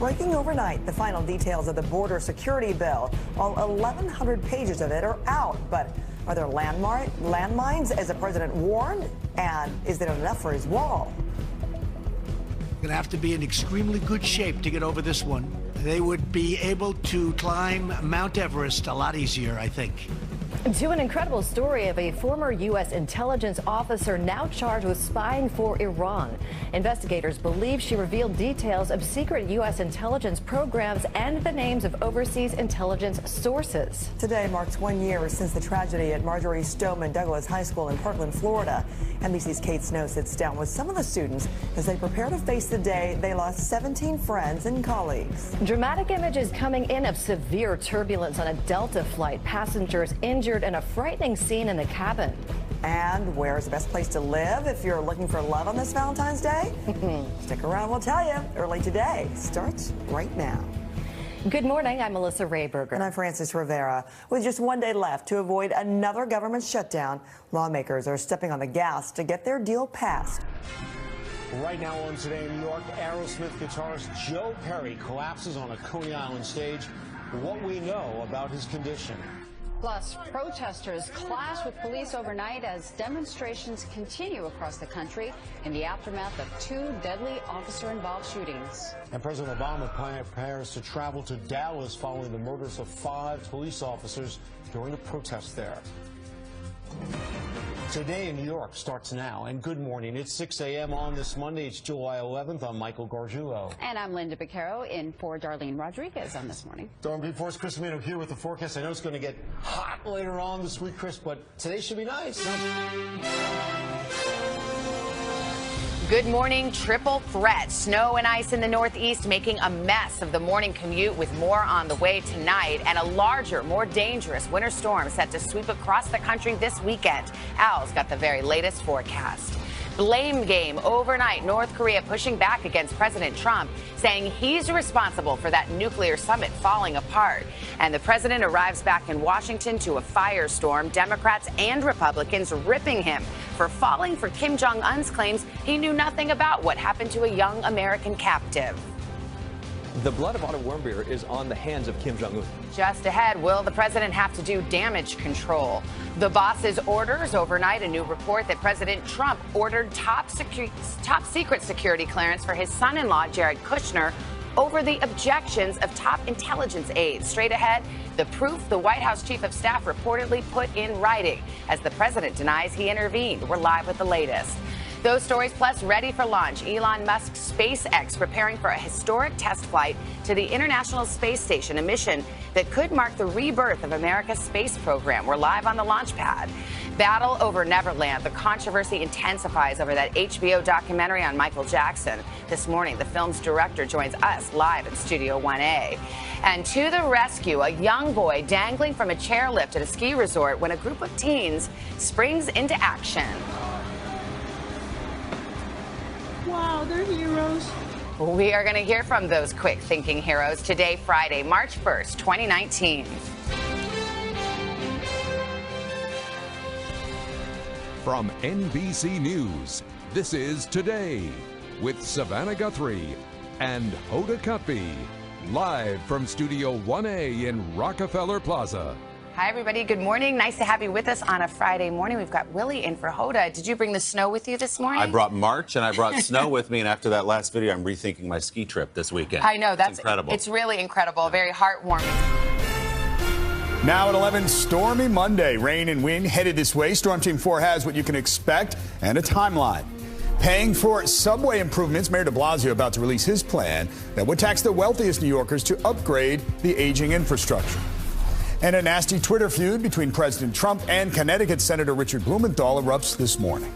breaking overnight the final details of the border security bill. All 1,100 pages of it are out, but are there landmines, as the president warned? And is there enough for his wall? Going to have to be in extremely good shape to get over this one. They would be able to climb Mount Everest a lot easier, I think. To an incredible story of a former U.S. intelligence officer now charged with spying for Iran. Investigators believe she revealed details of secret U.S. intelligence programs and the names of overseas intelligence sources. Today marks 1 year since the tragedy at Marjorie Stoneman Douglas High School in Parkland, Florida. NBC's Kate Snow sits down with some of the students as they prepare to face the day they lost 17 friends and colleagues. Dramatic images coming in of severe turbulence on a Delta flight. Passengers injured in a frightening scene in the cabin. And where's the best place to live if you're looking for love on this Valentine's Day? Stick around, we'll tell you. Early Today starts right now. Good morning, I'm Melissa Rayberger. And I'm Frances Rivera. With just 1 day left to avoid another government shutdown, lawmakers are stepping on the gas to get their deal passed. Right now on Today in New York, Aerosmith guitarist Joe Perry collapses on a Coney Island stage. What we know about his condition. Plus, protesters clash with police overnight as demonstrations continue across the country in the aftermath of 2 deadly officer-involved shootings. And President Obama prepares to travel to Dallas following the murders of 5 police officers during a protest there. Today in New York starts now, and good morning. It's 6 a.m. on this Monday. It's July 11th. I'm Michael Gargiulo. And I'm Linda Beccaro in for Darlene Rodriguez on This Morning. Storm Force Chris Amino here with the forecast. I know it's going to get hot later on this week, Chris, but today should be nice. Good morning. Triple threat. Snow and ice in the northeast making a mess of the morning commute, with more on the way tonight, and a larger, more dangerous winter storm set to sweep across the country this weekend. Al's got the very latest forecast. Blame game overnight. North Korea pushing back against President Trump, saying he's responsible for that nuclear summit falling apart. And the president arrives back in Washington to a firestorm. Democrats and Republicans ripping him for falling for Kim Jong-un's claims he knew nothing about what happened to a young American captive. The blood of Otto Warmbier is on the hands of Kim Jong-un. Just ahead, will the president have to do damage control? The boss's orders overnight, a new report that President Trump ordered top secret security clearance for his son-in-law, Jared Kushner, over the objections of top intelligence aides. Straight ahead, the proof the White House chief of staff reportedly put in writing as the president denies he intervened. We're live with the latest. Those stories plus ready for launch. Elon Musk's SpaceX preparing for a historic test flight to the International Space Station, a mission that could mark the rebirth of America's space program. We're live on the launch pad. Battle over Neverland. The controversy intensifies over that HBO documentary on Michael Jackson. This morning, the film's director joins us live in Studio 1A. And to the rescue, a young boy dangling from a chairlift at a ski resort when a group of teens springs into action. Wow, they're heroes. We are going to hear from those quick-thinking heroes today, Friday, March 1st, 2019. From NBC News, this is Today with Savannah Guthrie and Hoda Kotb, live from Studio 1A in Rockefeller Plaza. Hi, everybody. Good morning. Nice to have you with us on a Friday morning. We've got Willie in for Hoda. Did you bring the snow with you this morning? I brought March and I brought snow with me, and after that last video, I'm rethinking my ski trip this weekend. I know. That's incredible. It's really incredible. Very heartwarming. Now at 11, stormy Monday. Rain and wind headed this way. Storm Team 4 has what you can expect and a timeline. Paying for subway improvements, Mayor de Blasio about to release his plan that would tax the wealthiest New Yorkers to upgrade the aging infrastructure. And a nasty Twitter feud between President Trump and Connecticut Senator Richard Blumenthal erupts this morning.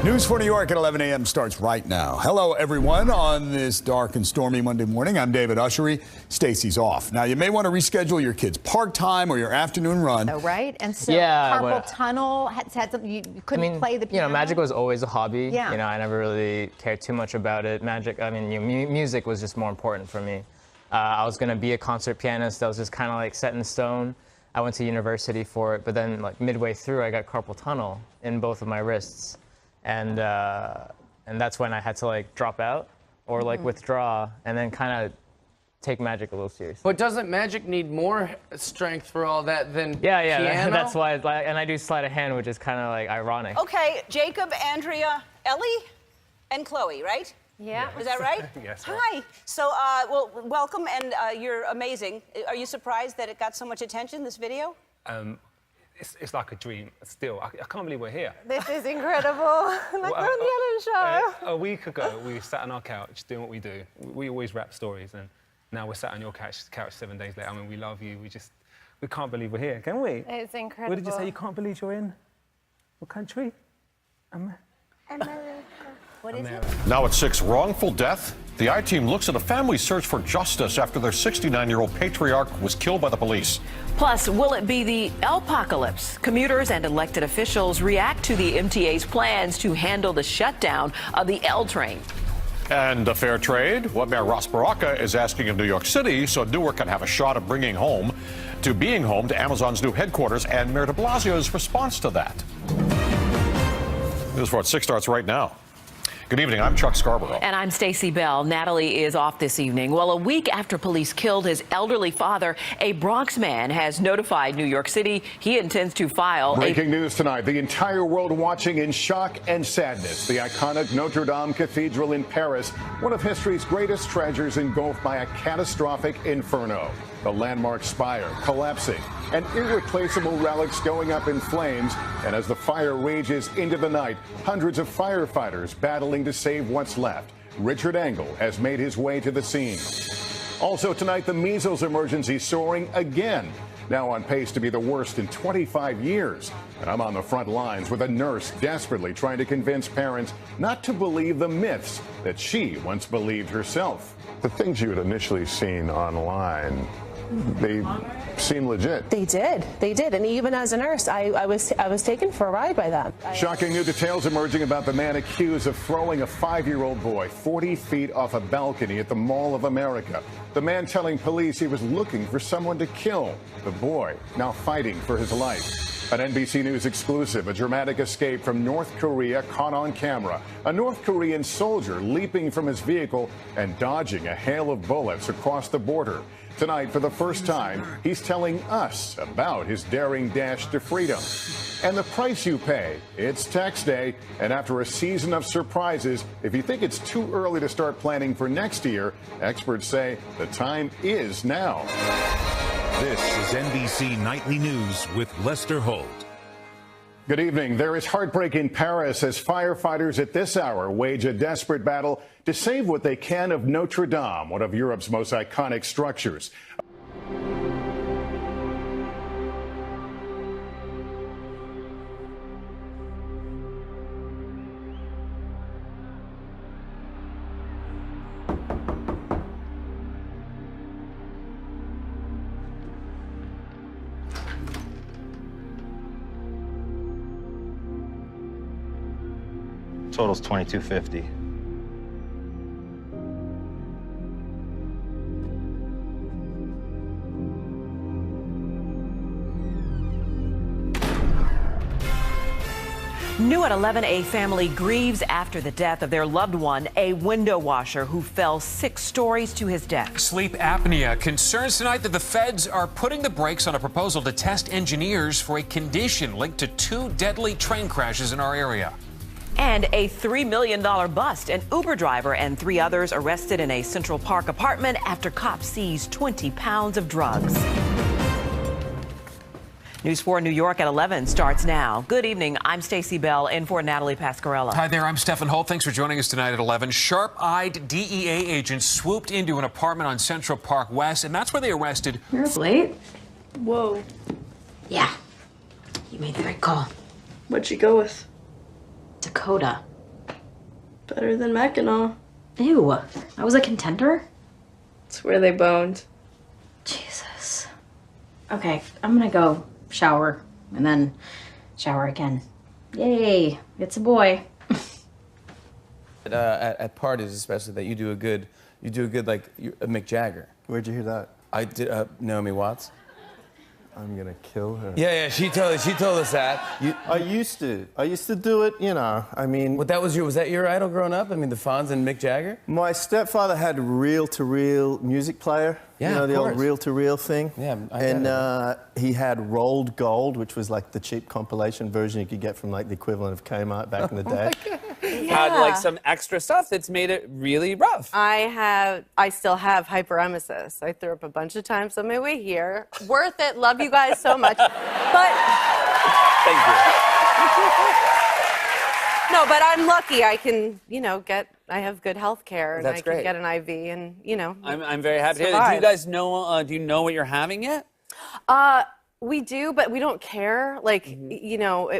News for New York at 11 a.m. starts right now. Hello, everyone. On this dark and stormy Monday morning, I'm David Ushery. Stacy's off. Now, you may want to reschedule your kids' park time or your afternoon run. Oh, right? And so Yeah, carpal tunnel had something, you couldn't play the piano? You know, magic was always a hobby. Yeah. You know, I never really cared too much about it. Magic, I mean, music was just more important for me. I was going to be a concert pianist. That was just kind of like set in stone. I went to university for it, but then like midway through, I got carpal tunnel in both of my wrists. And that's when I had to like drop out. or like withdraw, and then kind of take magic a little seriously. But doesn't magic need more strength for all that than piano? That's why. And I do sleight of hand, which is kind of like ironic. Okay, Jacob, Andrea, Ellie, and Chloe, right? Yeah. Is that right? Yes. Hi. So, well, welcome, and you're amazing. Are you surprised that it got so much attention, this video? It's like a dream still. I can't believe we're here. This is incredible. Like we're on the Ellen Show. A week ago, we sat on our couch doing what we do. We always rap stories, and now we're sat on your couch 7 days later. I mean, we love you. We can't believe we're here, can we? It's incredible. What did you say? You can't believe you're in what country? America. What is it? Now at 6, wrongful death. The I-Team looks at a family search for justice after their 69-year-old patriarch was killed by the police. Plus, will it be the apocalypse? Commuters and elected officials react to the MTA's plans to handle the shutdown of the L train. And a fair trade, what Mayor Ross Baraka is asking of New York City so Newark can have a shot of being home to Amazon's new headquarters, and Mayor de Blasio's response to that. News 4 at 6 starts right now. Good evening, I'm Chuck Scarborough. And I'm Stacey Bell. Natalie is off this evening. Well, a week after police killed his elderly father, a Bronx man has notified New York City he intends to file Breaking news tonight. The entire world watching in shock and sadness. The iconic Notre Dame Cathedral in Paris, one of history's greatest treasures, engulfed by a catastrophic inferno. The landmark spire collapsing and irreplaceable relics going up in flames. And as the fire rages into the night, hundreds of firefighters battling to save what's left. Richard Engel has made his way to the scene. Also tonight, the measles emergency soaring again, now on pace to be the worst in 25 years. And I'm on the front lines with a nurse desperately trying to convince parents not to believe the myths that she once believed herself. The things you had initially seen online, they seem legit. They did. And even as a nurse, I was taken for a ride by them. Shocking new details emerging about the man accused of throwing a 5-year-old boy 40 feet off a balcony at the Mall of America. The man telling police he was looking for someone to kill. The boy now fighting for his life. An NBC News exclusive, a dramatic escape from North Korea caught on camera. A North Korean soldier leaping from his vehicle and dodging a hail of bullets across the border. Tonight, for the first time, he's telling us about his daring dash to freedom. And the price you pay. It's tax day, and after a season of surprises, if you think it's too early to start planning for next year, experts say the time is now. This is NBC Nightly News with Lester Holt. Good evening. There is heartbreak in Paris as firefighters at this hour wage a desperate battle to save what they can of Notre Dame, one of Europe's most iconic structures. Total's $22.50. New at 11, a family grieves after the death of their loved one, a window washer who fell 6 stories to his death. Sleep apnea. Concerns tonight that the feds are putting the brakes on a proposal to test engineers for a condition linked to 2 deadly train crashes in our area. And a $3 million bust. An Uber driver and 3 others arrested in a Central Park apartment after cops seized 20 pounds of drugs. News 4 New York at 11 starts now. Good evening. I'm Stacey Bell in for Natalie Pasquarello. Hi there. I'm Stephen Holt. Thanks for joining us tonight at 11. Sharp-eyed DEA agents swooped into an apartment on Central Park West, and that's where they arrested. You're late. Whoa. Yeah. You made the right call. What'd you go with? Dakota. Better than Mackinac. Ew. I was a contender? It's where they boned. Jesus. Okay, I'm gonna go shower and then shower again. Yay, it's a boy. At parties, especially, that you do a good like Mick Jagger. Where'd you hear that? I did Naomi Watts. I'm gonna kill her. Yeah, she told us that. I used to do it, you know. I mean, was that your idol growing up? I mean, the Fonz and Mick Jagger? my stepfather had a reel-to-reel music player. Yeah, you know, of the course. old reel-to-reel thing. Yeah, and he had rolled gold, which was like the cheap compilation version you could get from like the equivalent of Kmart back in the day. Had like some extra stuff that's made it really rough. I still have hyperemesis. I threw up a bunch of times on my way here. Worth it. Love you guys so much. But Thank you. no, but I'm lucky. I can, I have good health care and That's I can great. get an IV and, I'm very happy to hear that. Do survive. you guys know? Do you know what you're having yet? We do, but we don't care. Like,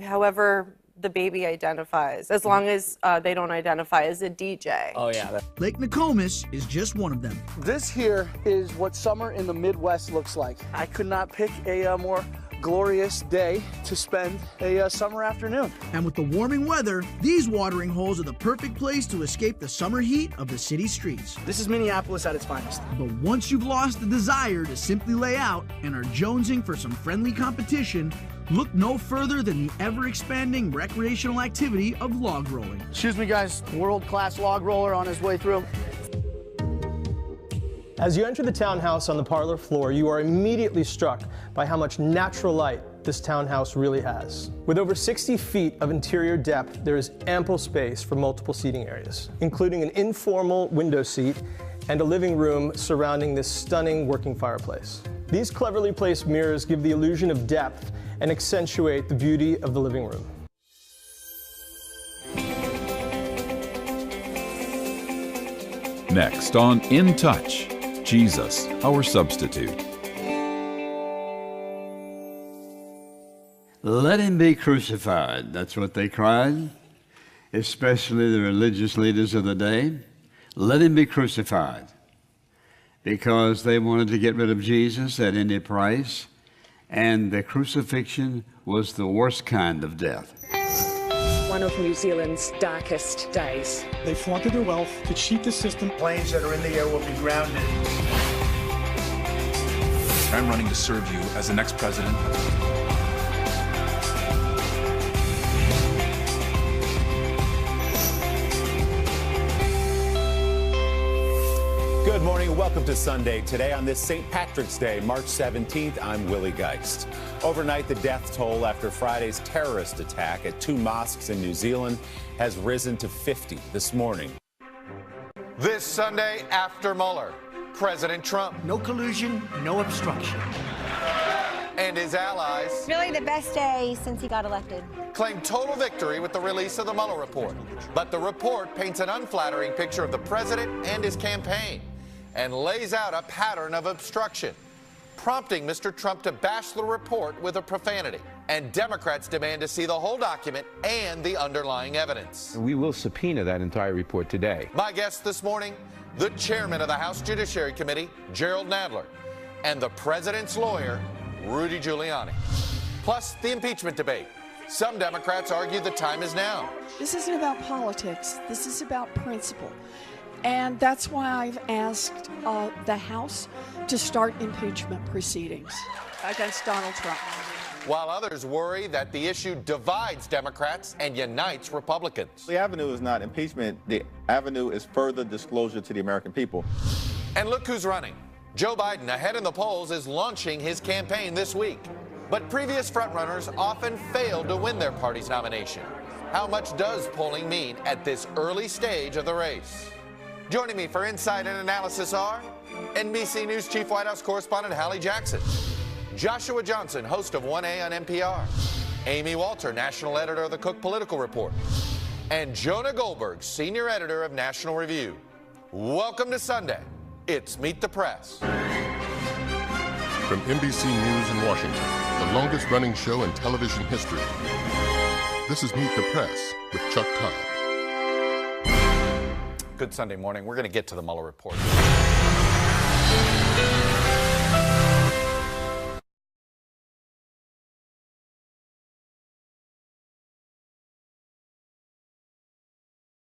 however the baby identifies, as long as they don't identify as a DJ. Oh yeah. Lake Nokomis is just one of them. This here is what summer in the Midwest looks like. I could not pick a more glorious day to spend a summer afternoon. And with the warming weather, these watering holes are the perfect place to escape the summer heat of the city streets. This is Minneapolis at its finest. But once you've lost the desire to simply lay out and are jonesing for some friendly competition, look no further than the ever-expanding recreational activity of log rolling. Excuse me, guys. World-class log roller on his way through. As you enter the townhouse on the parlor floor, you are immediately struck by how much natural light this townhouse really has. With over 60 feet of interior depth, there is ample space for multiple seating areas, including an informal window seat and a living room surrounding this stunning working fireplace. These cleverly placed mirrors give the illusion of depth and accentuate the beauty of the living room. Next on In Touch, Jesus, our substitute. Let him be crucified. That's what they cried, especially the religious leaders of the day. Let him be crucified, because they wanted to get rid of Jesus at any price, and the crucifixion was the worst kind of death. One of New Zealand's darkest days. They flaunted their wealth to cheat the system. Planes that are in the air will be grounded. I'm running to serve you as the next president. Good morning and welcome to Sunday. Today on this St. Patrick's Day, March 17th, I'm Willie Geist. Overnight, the death toll after Friday's terrorist attack at 2 mosques in New Zealand has risen to 50 this morning. This Sunday after Mueller, President Trump. No collusion, no obstruction. And his allies Really the best day since he got elected. claimed total victory with the release of the Mueller report. But the report paints an unflattering picture of the president and his campaign and lays out a pattern of obstruction, prompting Mr. Trump to bash the report with a profanity. And Democrats demand to see the whole document and the underlying evidence. We will subpoena that entire report today. My guest this morning, the chairman of the House Judiciary Committee, Gerald Nadler, and the president's lawyer, Rudy Giuliani. Plus, the impeachment debate. Some Democrats argue the time is now. This isn't about politics. This is about principle. And that's why I've asked the House to start impeachment proceedings against Donald Trump. While others worry that the issue divides Democrats and unites Republicans. The avenue is not impeachment. The avenue is further disclosure to the American people. And look who's running. Joe Biden, ahead in the polls, is launching his campaign this week. But previous frontrunners often fail to win their party's nomination. How much does polling mean at this early stage of the race? Joining me for insight and analysis are NBC News Chief White House Correspondent Hallie Jackson, Joshua Johnson, host of 1A on NPR, Amy Walter, National Editor of the Cook Political Report, and Jonah Goldberg, Senior Editor of National Review. Welcome to Sunday. It's Meet the Press. From NBC News in Washington, the longest-running show in television history. This is Meet the Press with Chuck Todd. Good Sunday morning. We're going to get to the Mueller report.